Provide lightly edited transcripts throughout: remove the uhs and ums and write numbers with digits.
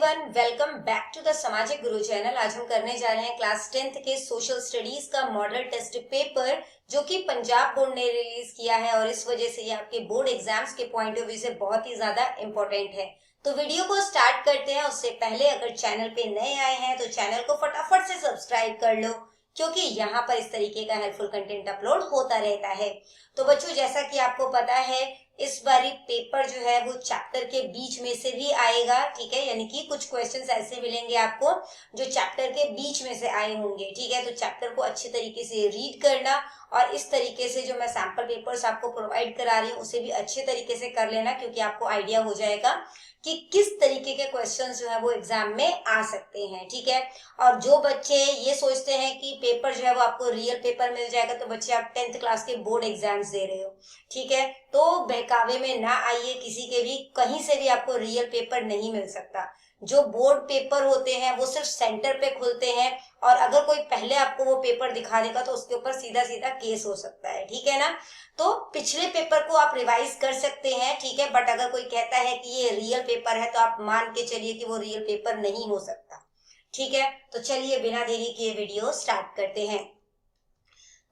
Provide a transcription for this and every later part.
Everyone, welcome back to the Samajik Guru channel. आज हम करने जा रहे हैं क्लास 10th के सोशल स्टडीज का मॉडल टेस्ट पेपर, जो कि पंजाब बोर्ड ने रिलीज किया है और इस वजह से ये आपके बोर्ड एग्जाम्स के पॉइंट ऑफ व्यू से बहुत ही ज्यादा इंपॉर्टेंट है। तो वीडियो को स्टार्ट करते हैं। उससे पहले अगर चैनल पे नए आए हैं तो चैनल को फटाफट से सब्सक्राइब कर लो, क्योंकि यहाँ पर इस तरीके का हेल्पफुल कंटेंट अपलोड होता रहता है। तो बच्चों, जैसा कि आपको पता है, इस बारी पेपर जो है वो चैप्टर के बीच में से भी आएगा, ठीक है। यानी कि कुछ क्वेश्चंस ऐसे मिलेंगे आपको जो चैप्टर के बीच में से आए होंगे, ठीक है। तो चैप्टर को अच्छे तरीके से रीड करना और इस तरीके से जो मैं सैंपल पेपर्स आपको प्रोवाइड करा रही हूँ उसे भी अच्छे तरीके से कर लेना, क्योंकि आपको आइडिया हो जाएगा कि किस तरीके के क्वेश्चंस जो है वो एग्जाम में आ सकते हैं, ठीक है। और जो बच्चे ये सोचते हैं कि पेपर जो है वो आपको रियल पेपर मिल जाएगा, तो बच्चे आप 10th क्लास के बोर्ड एग्जाम्स दे रहे हो, ठीक है। तो बहकावे में ना आइए किसी के भी, कहीं से भी आपको रियल पेपर नहीं मिल सकता। जो बोर्ड पेपर होते हैं वो सिर्फ सेंटर पे खुलते हैं, और अगर कोई पहले आपको वो पेपर दिखा देगा तो उसके ऊपर सीधा सीधा केस हो सकता है, ठीक है ना। तो पिछले पेपर को आप रिवाइज कर सकते हैं, ठीक है। बट अगर कोई कहता है कि ये रियल पेपर है तो आप मान के चलिए कि वो रियल पेपर नहीं हो सकता, ठीक है। तो चलिए बिना देरी किए वीडियो स्टार्ट करते हैं।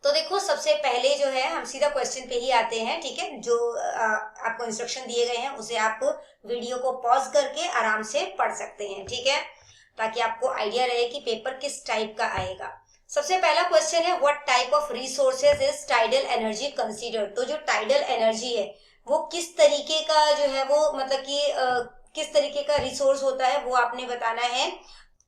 तो देखो, सबसे पहले जो है हम सीधा क्वेश्चन पे ही आते हैं, ठीक है। जो आपको इंस्ट्रक्शन दिए गए हैं उसे आप वीडियो को पॉज करके आराम से पढ़ सकते हैं, ठीक है, ताकि आपको आइडिया रहे कि पेपर किस टाइप का आएगा। सबसे पहला क्वेश्चन है, what type of resources is tidal energy considered. तो जो टाइडल एनर्जी है वो किस तरीके का जो है वो, मतलब कि किस तरीके का रिसोर्स होता है वो आपने बताना है।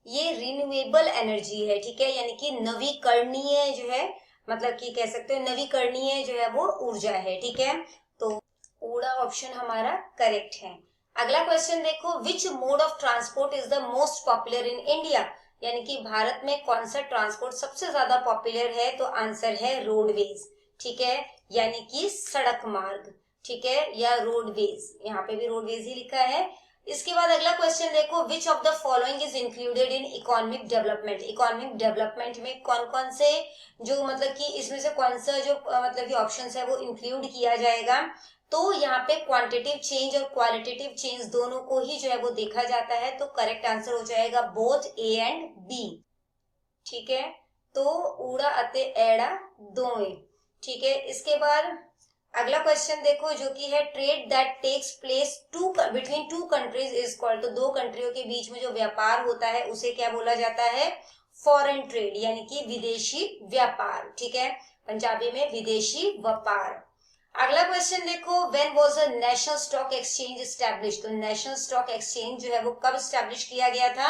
ये रिन्यूएबल एनर्जी है, ठीक है, यानी कि नवीकरणीय जो है, मतलब कि कह सकते हैं नवीकरणीय जो है वो ऊर्जा है, ठीक है। तो ऊड़ा ऑप्शन हमारा करेक्ट है। अगला क्वेश्चन देखो, which mode of transport is the most popular in India. यानी कि भारत में कौन सा ट्रांसपोर्ट सबसे ज्यादा पॉपुलर है। तो आंसर है रोडवेज, ठीक है, यानी कि सड़क मार्ग, ठीक है, या रोडवेज, यहाँ पे भी रोडवेज ही लिखा है। इसके बाद अगला क्वेश्चन देखो, which of the following is included in economic development. Economic development में कौन कौन से जो, मतलब कि इसमें से कौन सा जो मतलब कि ऑप्शंस है वो इंक्लूड किया जाएगा। तो यहाँ पे क्वांटिटेटिव चेंज और क्वालिटेटिव चेंज दोनों को ही जो है वो देखा जाता है। तो करेक्ट आंसर हो जाएगा बोथ ए एंड बी, ठीक है। तो ऊड़ा अते एड़ा दोए, ठीक है। इसके बाद अगला क्वेश्चन देखो, जो कि है trade that takes place between two countries is called. तो दो कंट्रियों के बीच में जो व्यापार होता है उसे क्या बोला जाता है। फॉरेन ट्रेड, यानी कि विदेशी व्यापार, ठीक है, पंजाबी में विदेशी व्यापार। अगला क्वेश्चन देखो, when was the national stock exchange established. तो नेशनल स्टॉक एक्सचेंज जो है वो कब एस्टैब्लिश किया गया था।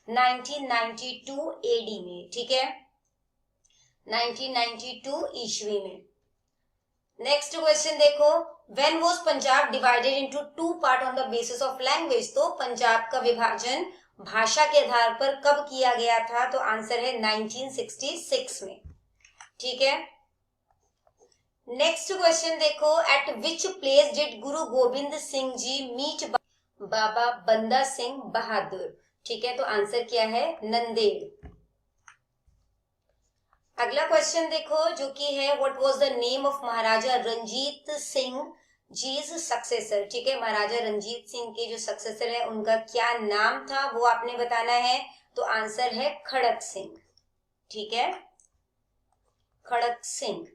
1992 एडी में, ठीक है, 1992 ईस्वी में। नेक्स्ट क्वेश्चन देखो, when was Punjab divided into two part on the basis of language. तो पंजाब का विभाजन भाषा के आधार पर कब किया गया था। तो आंसर है 1966 में, ठीक है। नेक्स्ट क्वेश्चन देखो, eight which place did Guru Gobind Singh ji meet बाबा बंदा सिंह बहादुर, ठीक है। तो आंसर क्या है, नंदेड़। अगला क्वेश्चन देखो, जो कि है what was the name of Maharaja Ranjit Singh ji's successor, ठीक है। महाराजा रंजीत सिंह के जो सक्सेसर है उनका क्या नाम था वो आपने बताना है। तो आंसर है खड़क सिंह, ठीक है, खड़क सिंह।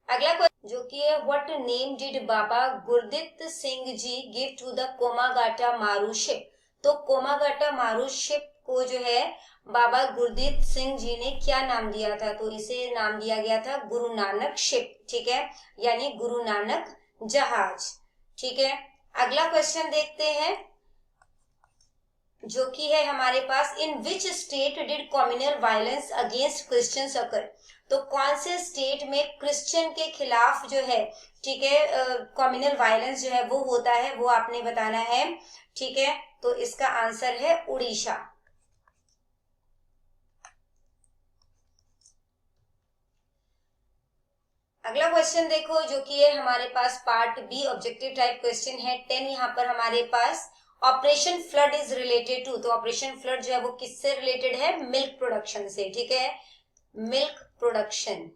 अगला क्वेश्चन जो कि है, what name did Baba Gurdit Singh ji give to the Komagata Maru ship. तो कोमागाटा मारू शिप को जो है बाबा गुरदीप सिंह जी ने क्या नाम दिया था। तो इसे नाम दिया गया था गुरु नानक शिप, ठीक है, यानी गुरु नानक जहाज, ठीक है। अगला क्वेश्चन देखते हैं, जो कि है हमारे पास, in which state did communal violence against Christians occur. तो कौन से स्टेट में क्रिश्चियन के खिलाफ जो है, ठीक है, कम्युनल वायलेंस जो है वो होता है, वो आपने बताना है, ठीक है। तो इसका आंसर है उड़ीसा। अगला क्वेश्चन देखो, जो कि है हमारे पास part B objective type question है 10। यहाँ पर हमारे पास operation flood is related to. तो ऑपरेशन फ्लड जो है वो किससे रिलेटेड है, मिल्क प्रोडक्शन से, ठीक है, मिल्क प्रोडक्शन।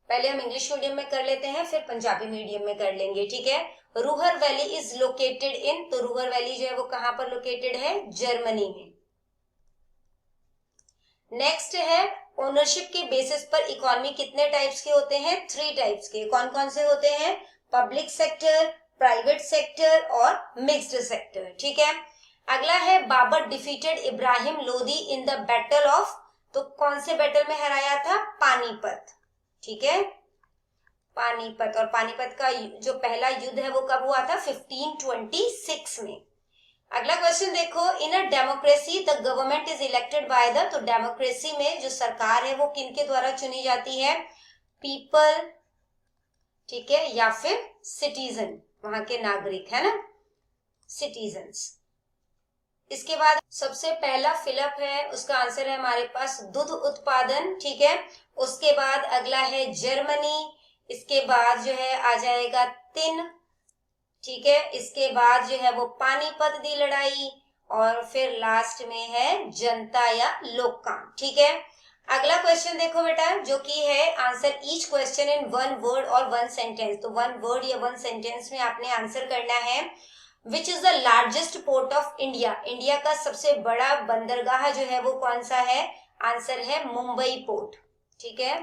पहले हम इंग्लिश मीडियम में कर लेते हैं, फिर पंजाबी मीडियम में कर लेंगे, ठीक है। Ruhr valley is located in, तो रूहर वैली जो है वो कहां पर लोकेटेड है, जर्मनी में। नेक्स्ट है ओनरशिप के बेसिस पर इकोनॉमी कितने टाइप्स के होते हैं, 3 टाइप्स के। कौन कौन से होते हैं, पब्लिक सेक्टर, प्राइवेट सेक्टर और मिक्स्ड सेक्टर, ठीक है। अगला है Babur defeated Ibrahim Lodi in the battle of, तो कौन से बैटल में हराया था, पानीपत, ठीक है, पानीपत। और पानीपत का जो पहला युद्ध है वो कब हुआ था, 1526 में। अगला क्वेश्चन देखो, in a democracy the government is elected by the, तो डेमोक्रेसी में जो सरकार है वो किनके द्वारा चुनी जाती है, पीपल, ठीक है, या फिर सिटीजन, वहां के नागरिक, है ना, सिटीजन्स। इसके बाद सबसे पहला फिलअप है, उसका आंसर है हमारे पास दूध उत्पादन, ठीक है। उसके बाद अगला है जर्मनी, इसके बाद जो है आ जाएगा तिन, ठीक है। इसके बाद जो है वो पानीपत दी लड़ाई, और फिर लास्ट में है जनता या लोक काम, ठीक है। अगला क्वेश्चन देखो बेटा, जो कि है answer each question in 1 word और 1 सेंटेंस, तो 1 वर्ड या 1 सेंटेंस में आपने आंसर करना है। Which is the largest port of India, India का सबसे बड़ा बंदरगाह जो है वो कौन सा है, आंसर है मुंबई पोर्ट, ठीक है,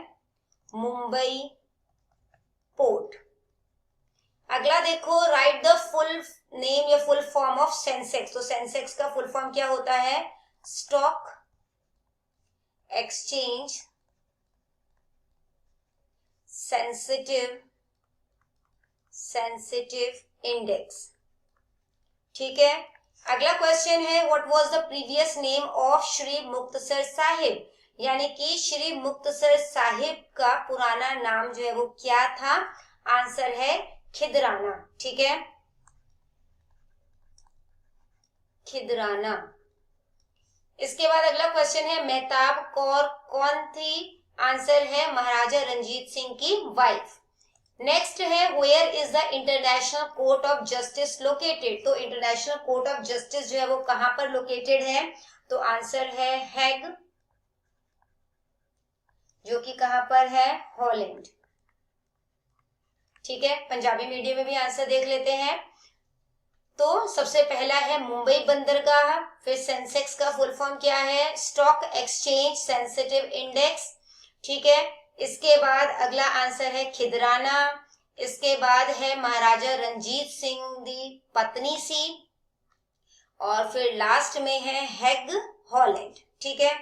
मुंबई पोर्ट। अगला देखो, राइट द फुल नेम या फुल फॉर्म ऑफ सेंसेक्स, तो सेंसेक्स का फुल फॉर्म क्या होता है, स्टॉक एक्सचेंज सेंसिटिव इंडेक्स, ठीक है। अगला क्वेश्चन है, what was the previous name of Shri Muktsar Sahib, यानी कि श्री मुक्तसर साहिब का पुराना नाम जो है वो क्या था, आंसर है खिदराना, ठीक है, खिदराना। इसके बाद अगला क्वेश्चन है, मेहताब कौर कौन थी, आंसर है महाराजा रंजीत सिंह की वाइफ। नेक्स्ट है, where is the international court of justice located, तो इंटरनेशनल कोर्ट ऑफ जस्टिस जो है वो कहां पर लोकेटेड है, तो आंसर है हैग, जो कि कहां पर है, हॉलैंड, ठीक है। पंजाबी मीडियम में भी आंसर देख लेते हैं। तो सबसे पहला है मुंबई बंदरगाह, फिर सेंसेक्स का फुल फॉर्म क्या है, स्टॉक एक्सचेंज सेंसिटिव इंडेक्स, ठीक है। इसके बाद अगला आंसर है खिदराना, इसके बाद है महाराजा रंजीत सिंह दी पत्नी सी, और फिर लास्ट में है हैग हॉलैंड, ठीक है।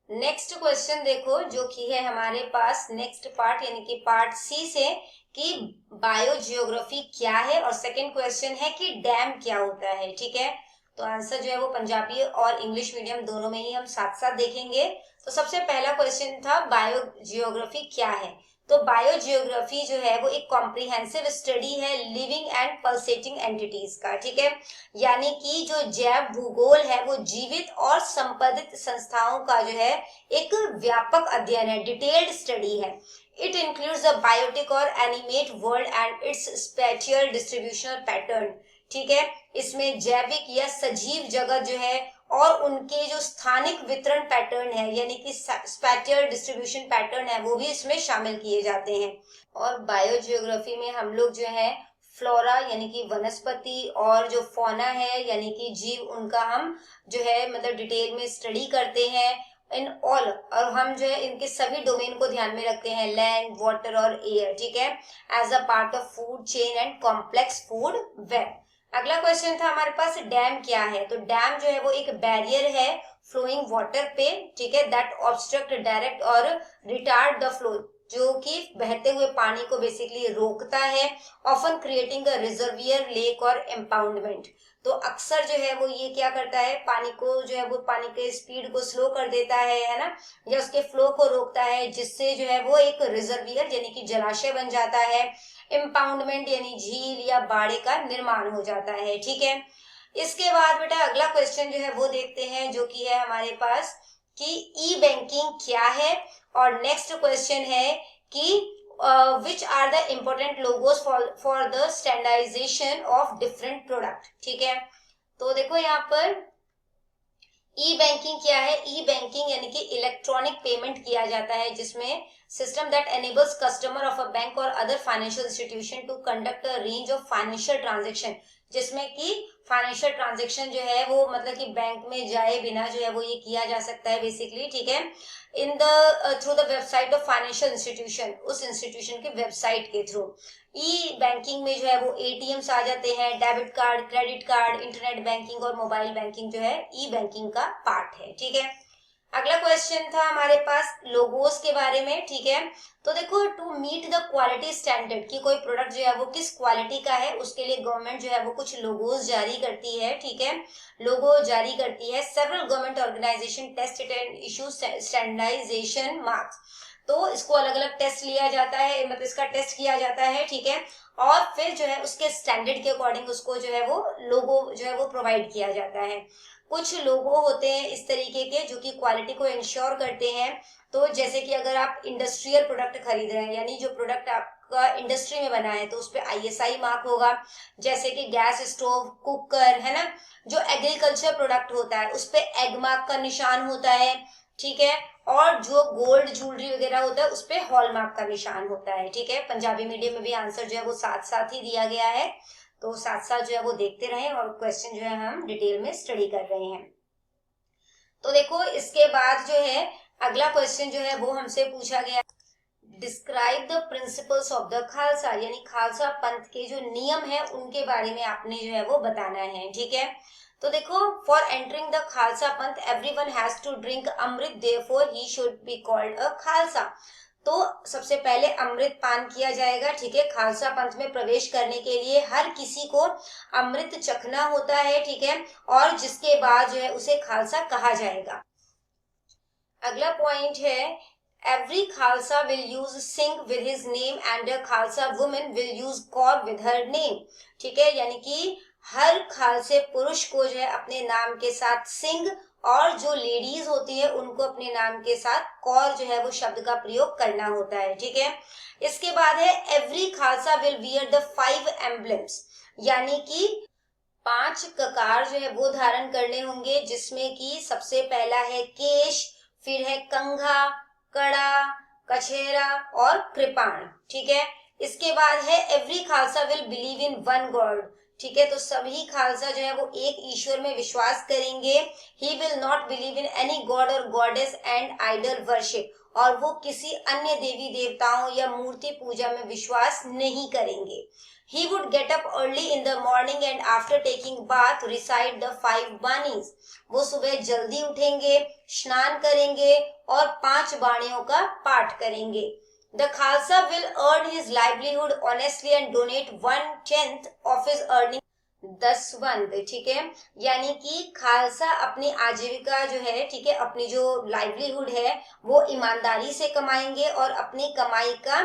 नेक्स्ट क्वेश्चन देखो, जो कि है हमारे पास नेक्स्ट पार्ट यानी कि पार्ट सी से, कि बायोजियोग्राफी क्या है, और सेकंड क्वेश्चन है कि डैम क्या होता है, ठीक है। तो आंसर जो है वो पंजाबी और इंग्लिश मीडियम दोनों में ही हम साथ साथ देखेंगे। तो सबसे पहला क्वेश्चन था बायोजियोग्राफी क्या है, तो बायोजियोग्राफी जो है वो एक कॉम्प्रिहेंसिव स्टडी है लिविंग एंड पल्सेटिंग एंटिटीज का, ठीक है, यानी कि जो जैव भूगोल है वो जीवित और संपादित संस्थाओं का जो है एक व्यापक अध्ययन है, डिटेल्ड स्टडी है। It includes the biotic और animate world and its spatial distributional pattern, ठीक है। इसमें जैविक या सजीव जगत जो है और उनके जो स्थानिक वितरण पैटर्न है यानी कि स्पैटियल डिस्ट्रीब्यूशन पैटर्न है वो भी इसमें शामिल किए जाते हैं। और बायोजियोग्राफी में हम लोग जो है फ्लोरा यानी कि वनस्पति और जो फौना है यानी कि जीव, उनका हम जो है मतलब डिटेल में स्टडी करते हैं इन ऑल, और हम जो है इनके सभी डोमेन को ध्यान में रखते हैं, लैंड, वाटर और एयर, ठीक है, as a part of food chain and complex food web. अगला क्वेश्चन था हमारे पास, डैम क्या है, तो डैम जो है वो एक बैरियर है फ्लोइंग वाटर पे, ठीक है, दैट ऑब्स्ट्रक्ट डायरेक्ट और रिटार्ड द फ्लो, जो कि बहते हुए पानी को बेसिकली रोकता है, often creating a reservoir, lake और एम्पाउंडमेंट। तो अक्सर जो है वो ये क्या करता है, पानी को जो है वो पानी के स्पीड को स्लो कर देता है ना, या उसके फ्लो को रोकता है, जिससे जो है वो एक रिजर्वियर यानी कि जलाशय बन जाता है, एम्पाउंडमेंट यानी झील या बाड़े का निर्माण हो जाता है, ठीक है। इसके बाद बेटा अगला क्वेश्चन जो है वो देखते हैं, जो कि है हमारे पास कि ई बैंकिंग क्या है, और नेक्स्ट क्वेश्चन है कि which are the important logos for the standardization of different product, ठीक है। तो देखो यहाँ पर ई बैंकिंग क्या है, ई बैंकिंग यानी कि इलेक्ट्रॉनिक पेमेंट किया जाता है जिसमें system that enables customer of a bank or other financial institution to conduct a range of financial transaction, जिसमें कि फाइनेंशियल ट्रांजेक्शन जो है वो मतलब कि बैंक में जाए बिना जो है वो ये किया जा सकता है बेसिकली, ठीक है, in the through the website of financial institution, उस इंस्टीट्यूशन के वेबसाइट के थ्रू। ई बैंकिंग में जो है वो एटीएम्स आ जाते हैं, debit card, credit card, internet banking और मोबाइल बैंकिंग जो है ई बैंकिंग का पार्ट है, ठीक है। अगला क्वेश्चन था हमारे पास लोगोस के बारे में, ठीक है। तो देखो, to meet the quality standard, कि कोई प्रोडक्ट जो है वो किस क्वालिटी का है उसके लिए गवर्नमेंट जो है वो कुछ लोगोस जारी करती है, ठीक है, लोगो जारी करती है। Several government organization test it and issue standardization marks, तो इसको अलग अलग टेस्ट लिया जाता है, मतलब इसका टेस्ट किया जाता है, ठीक है, और फिर जो है उसके स्टैंडर्ड के अकॉर्डिंग उसको जो है वो लोगो जो है वो प्रोवाइड किया जाता है। कुछ लोगो होते हैं इस तरीके के जो कि क्वालिटी को इंश्योर करते हैं। तो जैसे कि अगर आप इंडस्ट्रियल प्रोडक्ट खरीद रहे हैं, यानी जो प्रोडक्ट आपका इंडस्ट्री में बना है, तो उस पर आईएसआई मार्क होगा, जैसे कि गैस स्टोव, कुकर, है ना। जो एग्रीकल्चर प्रोडक्ट होता है उस पर एग मार्क का निशान होता है, ठीक है, और जो गोल्ड ज्वेलरी वगैरह होता है उस पर हॉलमार्क का निशान होता है, ठीक है। पंजाबी मीडियम में भी आंसर जो है वो साथ साथ ही दिया गया है, तो साथ साथ जो है वो देखते रहें और क्वेश्चन जो है हम डिटेल में स्टडी कर रहे हैं। तो देखो, इसके बाद जो है अगला क्वेश्चन जो है वो हमसे पूछा गया, describe the principles of the Khalsa, यानी खालसा पंथ के जो नियम है उनके बारे में आपने जो है वो बताना है, ठीक है। तो देखो, for entering the Khalsa Panth everyone has to drink amrit, therefore he should be called a Khalsa. तो सबसे पहले अमृत पान किया जाएगा, ठीक है। खालसा पंथ में प्रवेश करने के लिए हर किसी को अमृत चखना होता है, ठीक है, और जिसके बाद जो है उसे खालसा कहा जाएगा। अगला पॉइंट है, every Khalsa will use Singh with his name and a Khalsa women will use Kaur with her name, ठीक है, यानी कि हर खालसे पुरुष को जो है अपने नाम के साथ सिंह, और जो लेडीज होती है उनको अपने नाम के साथ कौर जो है वो शब्द का प्रयोग करना होता है, ठीक है। इसके बाद है, every Khalsa will wear the 5 emblems, यानी कि 5 ककार जो है वो धारण करने होंगे, जिसमें कि सबसे पहला है केश, फिर है कंघा, कड़ा, कछेरा और कृपाण, ठीक है। इसके बाद है, every Khalsa will believe in one God, ठीक है, तो सभी खालसा जो है वो एक ईश्वर में विश्वास करेंगे। He will not believe in any God और गॉडेस एंड आइडल वर्शिप, और वो किसी अन्य देवी देवताओं या मूर्ति पूजा में विश्वास नहीं करेंगे। He would get up early in the morning and after taking bath recite the 5 बानीज, वो सुबह जल्दी उठेंगे, स्नान करेंगे और 5 बाणियों का पाठ करेंगे। The Khalsa will earn his livelihood honestly and donate 1/10 of his earning Dasvandh, ठीक है, यानी कि खालसा अपनी आजीविका जो है, ठीक है, अपनी जो लाइवलीहुड है वो ईमानदारी से कमाएंगे और अपनी कमाई का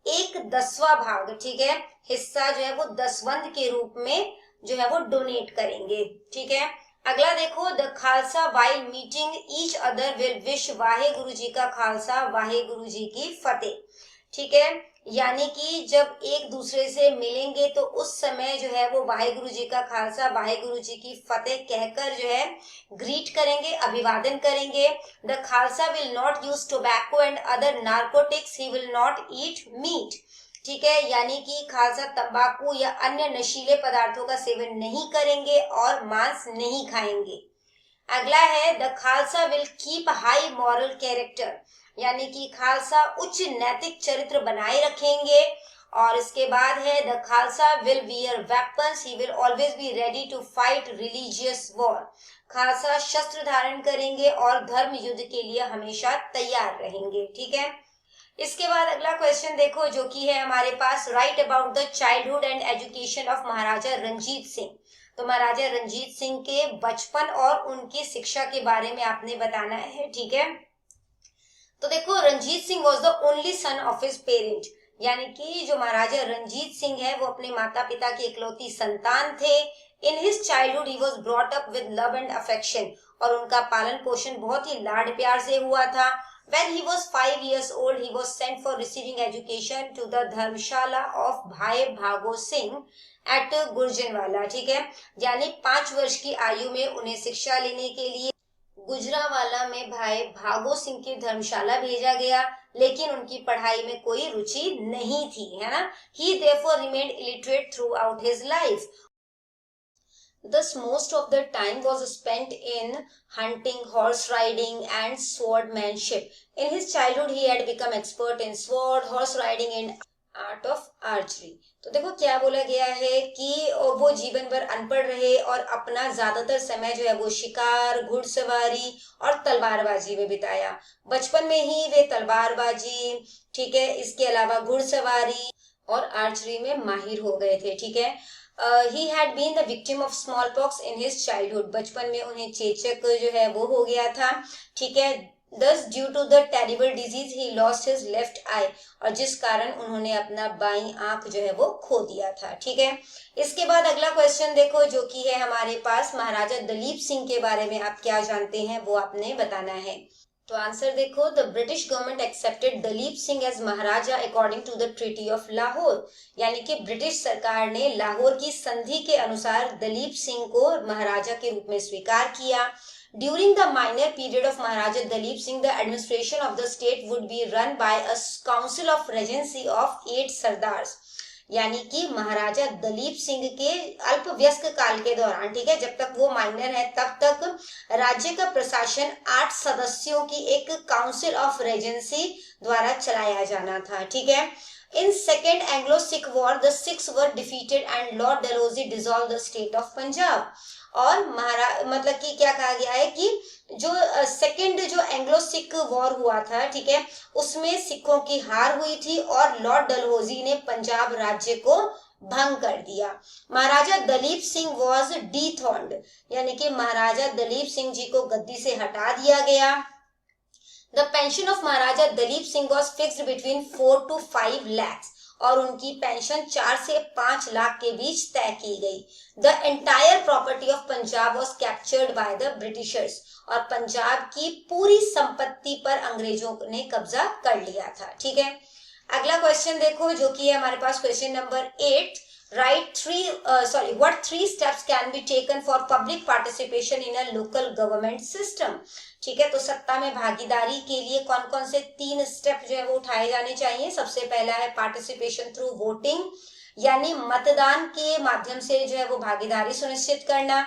1/10वां भाग, ठीक है, हिस्सा जो है वो दसवंध के रूप में जो है वो डोनेट करेंगे, ठीक है। अगला देखो, the Khalsa while meeting each other will wish Waheguru ji का खालसा, वाहे गुरु जी की फतेह, ठीक है, यानी कि जब एक दूसरे से मिलेंगे तो उस समय जो है वो वाहेगुरु जी का खालसा, वाहेगुरु जी की फतेह कहकर जो है ग्रीट करेंगे, अभिवादन करेंगे। The Khalsa will not use tobacco and other narcotics, he will not eat meat, ठीक है, यानी कि खालसा तंबाकू या अन्य नशीले पदार्थों का सेवन नहीं करेंगे और मांस नहीं खाएंगे। अगला है, the Khalsa will keep high moral character, यानी कि खालसा उच्च नैतिक चरित्र बनाए रखेंगे। और इसके बाद है, the Khalsa will wear weapons, he will always be ready to fight religious war, Khalsa शस्त्र धारण करेंगे और धर्म युद्ध के लिए हमेशा तैयार रहेंगे, ठीक है। इसके बाद अगला क्वेश्चन देखो, जो कि है हमारे पास, write about the childhood and education of Maharaja Ranjit Singh. तो महाराजा रंजीत सिंह के बचपन और उनकी शिक्षा के बारे में आपने बताना है, ठीक है। तो देखो, Ranjit Singh was the only son of his parent, यानी कि जो महाराजा रंजीत सिंह है वो अपने माता पिता की इकलौती संतान थे। इन his childhood he was brought up with love and affection, और उनका पालन पोषण बहुत ही लाड प्यार से हुआ था। When he was 5 years old, he was sent for receiving education to the Dharamshala of भाई भागो सिंह at गुर्जनवाला, ठीक है, यानी 5 वर्ष की आयु में उन्हें शिक्षा लेने के लिए गुजरावाला में भाई भागो सिंह की धर्मशाला भेजा गया, लेकिन उनकी पढ़ाई में कोई रुचि नहीं थी, है ना। ही therefore remained illiterate throughout his life. Thus, most of the time was spent in hunting, horse riding, and swordmanship. In his childhood, he had become expert in sword, horse riding, and art of archery. तो देखो क्या बोला गया है कि वो जीवन भर अनपढ़ रहे और अपना ज्यादातर समय जो है वो शिकार, घुड़सवारी और तलवारबाजी में बिताया। बचपन में ही वे तलवारबाजी, ठीक है, इसके अलावा घुड़सवारी और आर्चरी में माहिर हो गए थे, ठीक है। He had been the victim of smallpox in his childhood. बचपन में उन्हें चेचक जो है वो हो गया था, ठीक है। Thus, due to the terrible disease, he lost his left eye. और जिस कारण उन्होंने अपना बाईं आंख जो है वो खो दिया था, ठीक है। इसके बाद अगला क्वेश्चन देखो जो कि है हमारे पास, महाराजा दलीप सिंह के बारे में आप क्या जानते हैं वो आपने बताना है। तो आंसर देखो, the British government accepted Dalip Singh as Maharaja according to the treaty of Lahore. यानी कि ब्रिटिश सरकार ने लाहौर की संधि के अनुसार दलीप सिंह को महाराजा के रूप में स्वीकार किया। During the minor period of Maharaja Dalip Singh, the administration of the state would be run by a council of regency of 8 sardars. यानी कि महाराजा दलीप सिंह के अल्प व्यस्क काल के दौरान, ठीक है, जब तक वो माइनर है तब तक राज्य का प्रशासन 8 सदस्यों की एक काउंसिल ऑफ रेजेंसी द्वारा चलाया जाना था, ठीक है। In second Anglo Sikh war the Sikhs were defeated and Lord Dalhousie dissolve the state of Punjab. और मतलब कि क्या कहा गया है कि जो सेकेंड जो एंग्लो सिख वॉर हुआ था, ठीक है, उसमें सिखों की हार हुई थी और लॉर्ड डलहौजी ने पंजाब राज्य को भंग कर दिया। महाराजा दलीप सिंह वॉज डीथ्रोन्ड, यानी कि महाराजा दलीप सिंह जी को गद्दी से हटा दिया गया। The pension of Maharaja Dalip Singh was fixed between 4 to 5 lakhs। और उनकी पेंशन 4 से 5 लाख के बीच तय की गई। The entire property of Punjab was captured by the Britishers. और पंजाब की पूरी संपत्ति पर अंग्रेजों ने कब्जा कर लिया था, ठीक है। अगला क्वेश्चन देखो जो कि है हमारे पास question number 8। What 3 steps can be taken for public participation in a local government system? ठीक है, तो सत्ता में भागीदारी के लिए कौन कौन से 3 स्टेप जो है वो उठाए जाने चाहिए। सबसे पहला है पार्टिसिपेशन थ्रू वोटिंग, यानी मतदान के माध्यम से जो है वो भागीदारी सुनिश्चित करना।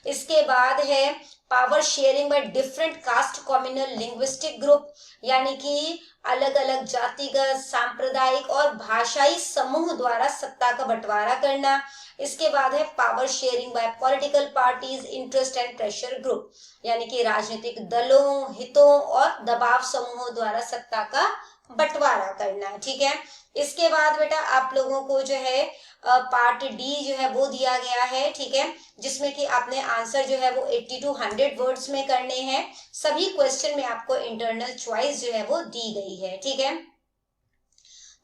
इसके बाद है power sharing by different caste communal linguistic group, यानी कि अलग अलग जातिगत, सांप्रदायिक और भाषाई समूह द्वारा सत्ता का बंटवारा करना। इसके बाद है power sharing bye political parties, interest and pressure group, यानी कि राजनीतिक दलों, हितों और दबाव समूहों द्वारा सत्ता का बंटवारा करना, ठीक है। इसके बाद बेटा आप लोगों को जो है पार्ट डी जो है वो दिया गया है, ठीक है, जिसमें कि आपने आंसर जो है वो 80 to 100 वर्ड्स में करने हैं। सभी क्वेश्चन में आपको इंटरनल चॉइस जो है वो दी गई है, ठीक है।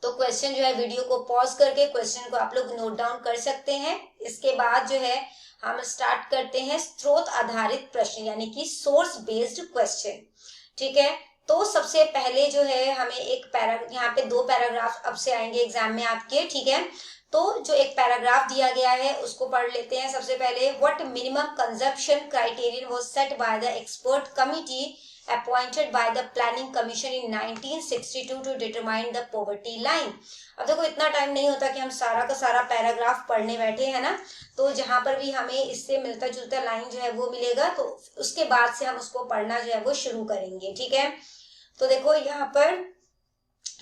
तो क्वेश्चन जो है वीडियो को पॉज करके क्वेश्चन को आप लोग नोट डाउन कर सकते हैं। इसके बाद जो है हम स्टार्ट करते हैं स्रोत आधारित प्रश्न, यानी कि सोर्स बेस्ड क्वेश्चन, ठीक है। तो सबसे पहले जो है हमें एक यहाँ पे 2 पैराग्राफ अब से आएंगे एग्जाम में आपके, ठीक है। तो जो एक पैराग्राफ दिया गया है उसको पढ़ लेते हैं। सबसे पहले, what minimum consumption criterion was set by the expert committee appointed by the planning commission in 1962 to determine the poverty line. अब देखो इतना टाइम नहीं होता कि हम सारा का सारा पैराग्राफ पढ़ने बैठे हैं ना, तो जहां पर भी हमें इससे मिलता जुलता लाइन जो है वो मिलेगा तो उसके बाद से हम उसको पढ़ना जो है वो शुरू करेंगे, ठीक है। तो देखो यहाँ पर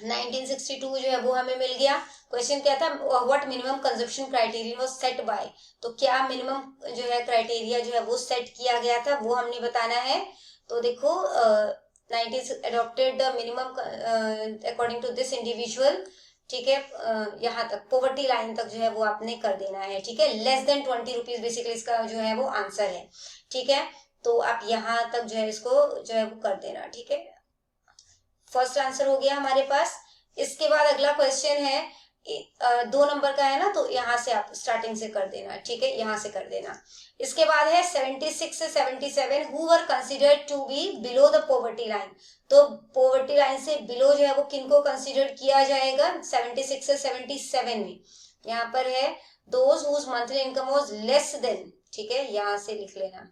1962 जो है वो हमें मिल गया। क्वेश्चन क्या था, what minimum consumption criteria was set by. तो क्या मिनिमम जो है क्राइटेरिया जो है वो सेट किया गया था वो हमने बताना है। तो देखो 19 adopted the minimum according to this individual, ठीक है, यहाँ तक पॉवर्टी लाइन तक जो है वो आपने कर देना है, ठीक है। लेस देन 20 रुपीज बेसिकली इसका जो है वो आंसर है, ठीक है। तो आप यहाँ तक जो है इसको जो है वो कर देना, ठीक है। फर्स्ट आंसर हो गया हमारे पास। इसके बाद अगला क्वेश्चन है 2 नंबर का है ना, तो यहाँ से आप स्टार्टिंग से कर देना, ठीक है, यहाँ से कर देना। इसके बाद है 76 से 77 who were considered to be below the poverty line. तो पॉवर्टी लाइन से बिलो जो है वो किनको कंसिडर किया जाएगा 76 से 77 में। यहाँ पर है those whose monthly income was less than, ठीक है, यहाँ से लिख लेना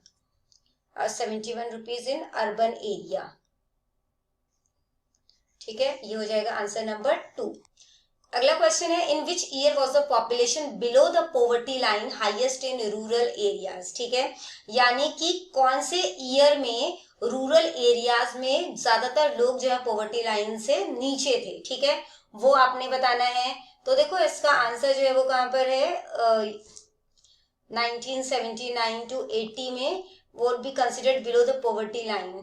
71 रुपीज इन अर्बन एरिया, ठीक है, ये हो जाएगा आंसर नंबर 2। अगला क्वेश्चन है, in which year was the population below the poverty line highest in rural areas. ठीक है, यानी कि कौन से ईयर में रूरल एरियाज में ज्यादातर लोग जो है पॉवर्टी लाइन से नीचे थे। ठीक है, वो आपने बताना है। तो देखो इसका आंसर जो है वो कहां पर है, 1979 to 80 में would be considered below the poverty line।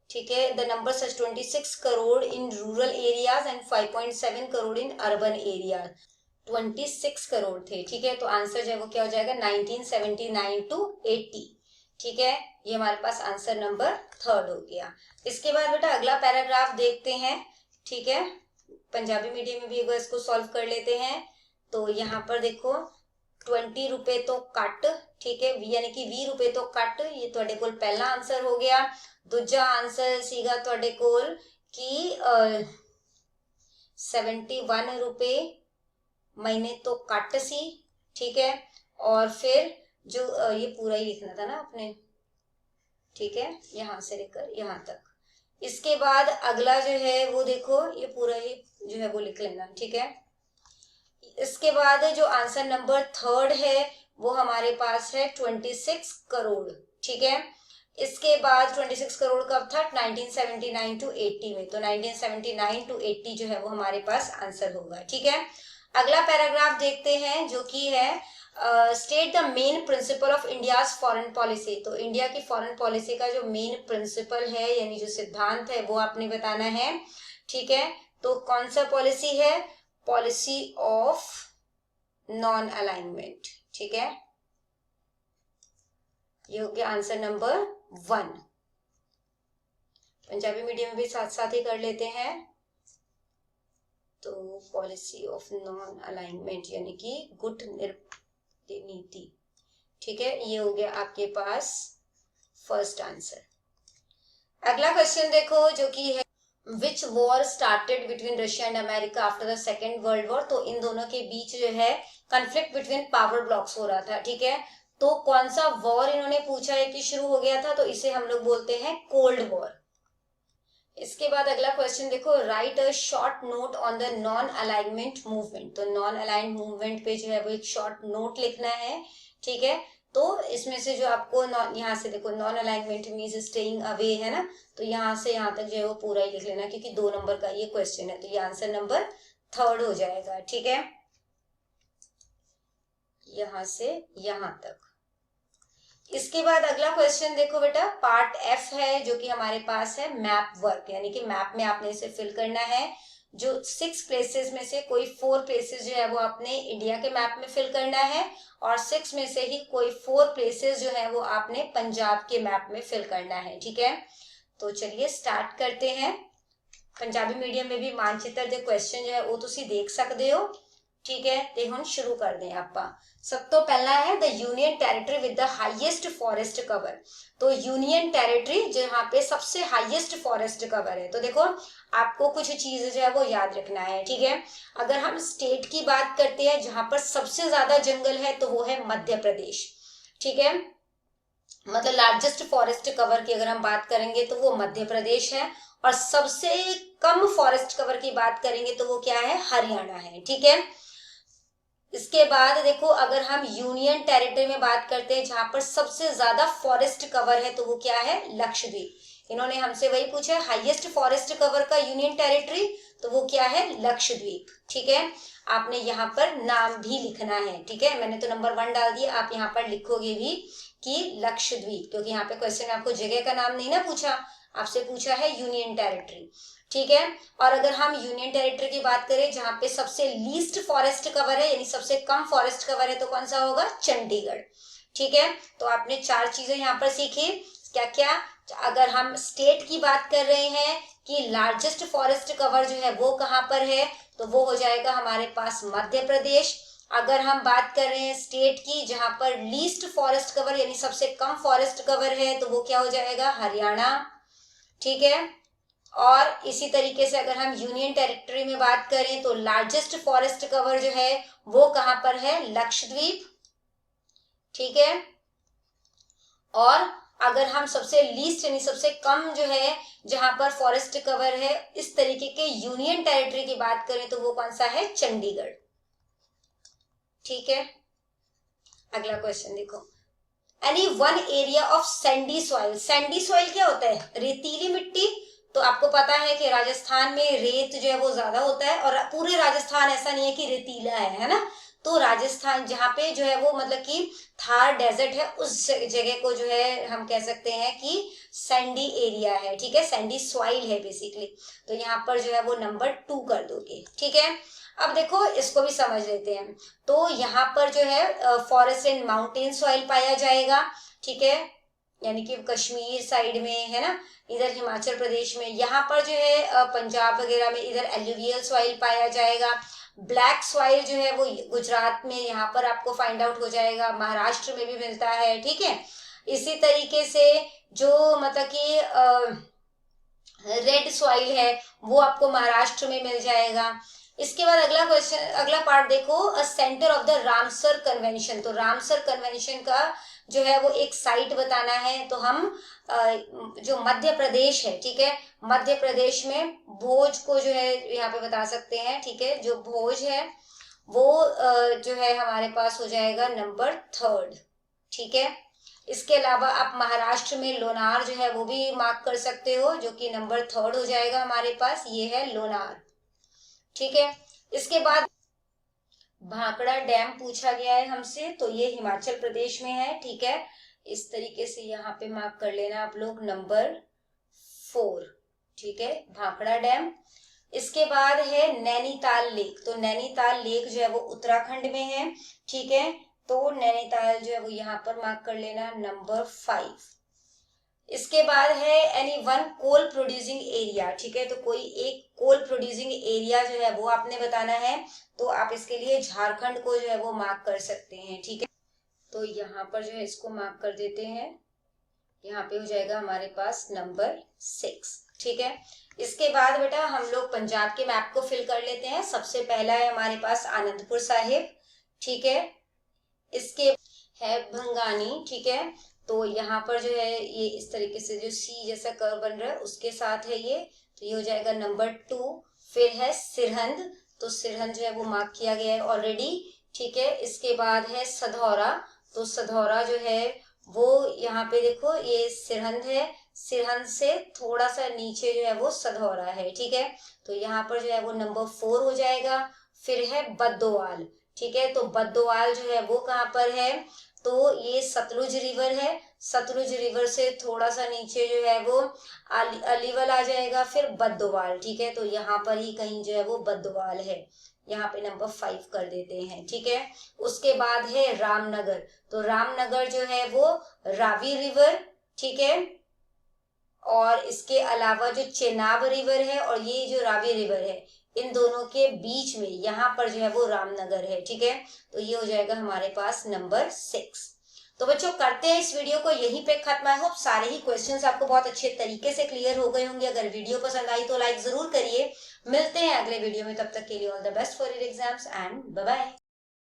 ठीक है, the number such 26 crore in rural areas and 5.7 crore in urban areas। 26 crore थे। ठीक है, तो आंसर जो है वो क्या हो जाएगा 1979 to 80। ठीक है, ये हमारे पास आंसर नंबर 3 हो गया। इसके बाद बेटा अगला पैराग्राफ देखते हैं। ठीक है, पंजाबी मीडियम में भी एक बार इसको सॉल्व कर लेते हैं। तो यहाँ पर देखो 20 रुपए तो कट। ठीक है, यानी कि 20 रुपए तो कट, ये ਤੁਹਾਡੇ ਕੋਲ पहला आंसर हो गया। दूजा आंसर सीगा ਤੁਹਾਡੇ ਕੋਲ कि 71 रुपए महीने तो कट सी। ठीक है, और फिर जो ये पूरा ही लिखना था ना आपने। ठीक है, यहां से लेकर यहां तक। इसके बाद अगला जो है वो देखो, ये पूरा ही जो है वो लिख लेना। ठीक है, इसके बाद जो आंसर नंबर 3 है वो हमारे पास है 26 करोड़। ठीक है, इसके बाद 26 करोड़ कब था 1979 to 80 में। तो 1979 to 80 जो है वो हमारे पास आंसर होगा। ठीक है, अगला पैराग्राफ देखते हैं जो कि है state the main principle of India's foreign policy. तो इंडिया की फॉरेन पॉलिसी का जो मेन प्रिंसिपल है यानी जो सिद्धांत है वो आपने बताना है। ठीक है, तो कौन सा पॉलिसी है, पॉलिसी ऑफ नॉन अलाइनमेंट। ठीक है, ये हो गया आंसर नंबर 1। पंजाबी मीडियम में भी साथ साथ ही कर लेते हैं। तो पॉलिसी ऑफ नॉन अलाइनमेंट यानी कि गुट नीति। ठीक है, ये हो गया आपके पास फर्स्ट आंसर। अगला क्वेश्चन देखो जो कि है which war started between Russia and America after the second world war. तो इन दोनों के बीच जो है कॉन्फ्लिक्ट बिटवीन पावर ब्लॉक्स हो रहा था। ठीक है, तो कौन सा वॉर इन्होंने पूछा है कि शुरू हो गया था, तो इसे हम लोग बोलते हैं कोल्ड वॉर। इसके बाद अगला क्वेश्चन देखो, right a short note on the non alignment movement. तो नॉन अलाइंड मूवमेंट पे जो है वो एक शॉर्ट नोट लिखना है। ठीक है, तो इसमें से जो आपको यहाँ से देखो non alignment means staying away है ना, तो यहाँ से यहाँ तक जो है वो पूरा ही लिख लेना क्योंकि 2 नंबर का ये क्वेश्चन है। तो ये आंसर नंबर 3 हो जाएगा। ठीक है, यहाँ से यहाँ तक। इसके बाद अगला क्वेश्चन देखो बेटा, पार्ट एफ है जो कि हमारे पास है मैप वर्क, यानी कि मैप में आपने इसे फिल करना है। जो 6 प्लेसेस में से कोई 4 प्लेसेस जो है वो आपने इंडिया के मैप में फिल करना है और 6 में से ही कोई 4 प्लेसेस जो है वो आपने पंजाब के मैप में फिल करना है। ठीक है, तो चलिए स्टार्ट करते हैं। पंजाबी मीडियम में भी मानचित्र दे क्वेश्चन जो है वो तुसी देख सकते हो। ठीक है, ते हुण शुरू कर दें आपां। सब तो पहला है the union territory with the highest forest cover. तो यूनियन टेरिटरी जहां पे सबसे हाईएस्ट फॉरेस्ट कवर है। तो देखो आपको कुछ चीज जो है वो याद रखना है। ठीक है, अगर हम स्टेट की बात करते हैं जहां पर सबसे ज्यादा जंगल है तो वो है मध्य प्रदेश। ठीक है, मतलब लार्जेस्ट फॉरेस्ट कवर की अगर हम बात करेंगे तो वो मध्य प्रदेश है, और सबसे कम फॉरेस्ट कवर की बात करेंगे तो वो क्या है, हरियाणा है। ठीक है, इसके बाद देखो अगर हम यूनियन टेरिटरी में बात करते हैं जहां पर सबसे ज्यादा फॉरेस्ट कवर है तो वो क्या है, लक्षद्वीप। इन्होंने हमसे वही पूछा है हाईएस्ट फॉरेस्ट कवर का यूनियन टेरिटरी, तो वो क्या है, लक्षद्वीप। ठीक है, आपने यहाँ पर नाम भी लिखना है। ठीक है, मैंने तो नंबर 1 डाल दिया, आप यहाँ पर लिखोगे भी कि लक्षद्वीप, क्योंकि यहाँ पे क्वेश्चन आपको जगह का नाम नहीं ना पूछा, आपसे पूछा है यूनियन टेरिटरी। ठीक है, और अगर हम यूनियन टेरिटरी की बात करें जहां पे सबसे लीस्ट फॉरेस्ट कवर है यानी सबसे कम फॉरेस्ट कवर है तो कौन सा होगा, चंडीगढ़। ठीक है, तो आपने 4 चीजें यहाँ पर सीखी। क्या क्या, अगर हम स्टेट की बात कर रहे हैं कि लार्जेस्ट फॉरेस्ट कवर जो है वो कहाँ पर है, तो वो हो जाएगा हमारे पास मध्य प्रदेश। अगर हम बात कर रहे हैं स्टेट की जहां पर लीस्ट फॉरेस्ट कवर यानी सबसे कम फॉरेस्ट कवर है तो वो क्या हो जाएगा, हरियाणा। ठीक है, और इसी तरीके से अगर हम यूनियन टेरिटरी में बात करें तो लार्जेस्ट फॉरेस्ट कवर जो है वो कहां पर है, लक्षद्वीप। ठीक है, और अगर हम सबसे लीस्ट यानी सबसे कम जो है जहां पर फॉरेस्ट कवर है इस तरीके के यूनियन टेरिटरी की बात करें तो वो कौन सा है, चंडीगढ़। ठीक है, अगला क्वेश्चन देखो, any one area of Sandy soil. Sandy soil क्या होता है, रेतीली मिट्टी। तो आपको पता है कि राजस्थान में रेत जो है वो ज्यादा होता है, और पूरे राजस्थान ऐसा नहीं है कि रेतीला है ना। तो राजस्थान जहाँ पे जो है वो मतलब कि थार डेजर्ट है, उस जगह को जो है हम कह सकते हैं कि सैंडी एरिया है। ठीक है, सैंडी सॉइल है बेसिकली। तो यहाँ पर जो है वो नंबर 2 कर दोगे। ठीक है, अब देखो इसको भी समझ लेते हैं। तो यहाँ पर जो है फॉरेस्ट एंड माउंटेन सॉइल पाया जाएगा। ठीक है, यानी कि कश्मीर साइड में है ना, इधर हिमाचल प्रदेश में, यहाँ पर जो है पंजाब वगैरह में इधर एल्यूवियल सॉइल पाया जाएगा। ब्लैक सॉइल जो है वो गुजरात में यहाँ पर आपको फाइंड आउट हो जाएगा, महाराष्ट्र में भी मिलता है। ठीक है, इसी तरीके से जो मतलब कि रेड सॉइल है वो आपको महाराष्ट्र में मिल जाएगा। इसके बाद अगला क्वेश्चन, अगला पार्ट देखो, centre of the Ramsar convention. तो रामसर कन्वेंशन का जो है वो एक साइट बताना है। तो हम जो मध्य प्रदेश है, ठीक है, मध्य प्रदेश में भोज को जो है यहाँ पे बता सकते हैं। ठीक है, जो भोज है वो जो है हमारे पास हो जाएगा नंबर 3। ठीक है, इसके अलावा आप महाराष्ट्र में लोनार जो है वो भी मार्क कर सकते हो, जो कि नंबर 3 हो जाएगा हमारे पास, ये है लोनार। ठीक है, इसके बाद भाखड़ा डैम पूछा गया है हमसे, तो ये हिमाचल प्रदेश में है। ठीक है, इस तरीके से यहाँ पे मार्क कर लेना आप लोग नंबर 4। ठीक है, भाखड़ा डैम। इसके बाद है नैनीताल लेक। तो नैनीताल लेक जो है वो उत्तराखंड में है। ठीक है, तो नैनीताल जो है वो यहाँ पर मार्क कर लेना नंबर 5। इसके बाद है any one coal producing area. ठीक है, तो कोई एक कोल प्रोड्यूसिंग एरिया जो है वो आपने बताना है। तो आप इसके लिए झारखंड को जो है वो मार्क कर सकते हैं। ठीक है, तो यहाँ पर जो है इसको मार्क कर देते हैं, यहाँ पे हो जाएगा हमारे पास नंबर 6। ठीक है, इसके बाद बेटा हम लोग पंजाब के मैप को फिल कर लेते हैं। सबसे पहला है हमारे पास आनंदपुर साहिब। ठीक है, इसके है भंगानी। ठीक है, तो यहाँ पर जो है ये इस तरीके से जो सी जैसा कर्व बन रहा है उसके साथ है ये, तो ये हो जाएगा नंबर 2। फिर है सिरहंद। तो सिरहंद जो है वो मार्क किया गया है ऑलरेडी। ठीक है, इसके बाद है सधौरा। तो सधौरा जो है वो यहाँ पे देखो ये सिरहंद है, सिरहंद से थोड़ा सा नीचे जो है वो सधौरा है। ठीक है, तो यहाँ पर जो है वो नंबर 4 हो जाएगा। फिर है बद्दोवाल। ठीक है, तो बद्दोवाल जो है वो कहाँ पर है, तो ये सतलुज रिवर है, सतलुज रिवर से थोड़ा सा नीचे जो है वो अलीवल आ जाएगा, फिर बद्दोवाल। ठीक है, तो यहाँ पर ही कहीं जो है वो बद्दोवाल है, यहाँ पे नंबर 5 कर देते हैं। ठीक है, उसके बाद है रामनगर। तो रामनगर जो है वो रावी रिवर। ठीक है, और इसके अलावा जो चेनाब रिवर है और ये जो रावी रिवर है, इन दोनों के बीच में यहाँ पर जो है वो रामनगर है। ठीक है, तो ये हो जाएगा हमारे पास नंबर 6। तो बच्चों करते हैं इस वीडियो को यहीं पे खत्म। आई होप सारे ही क्वेश्चंस आपको बहुत अच्छे तरीके से क्लियर हो गए होंगे। अगर वीडियो पसंद आई तो लाइक जरूर करिए। मिलते हैं अगले वीडियो में, तब तक के लिए all the best for your exams and bye bye.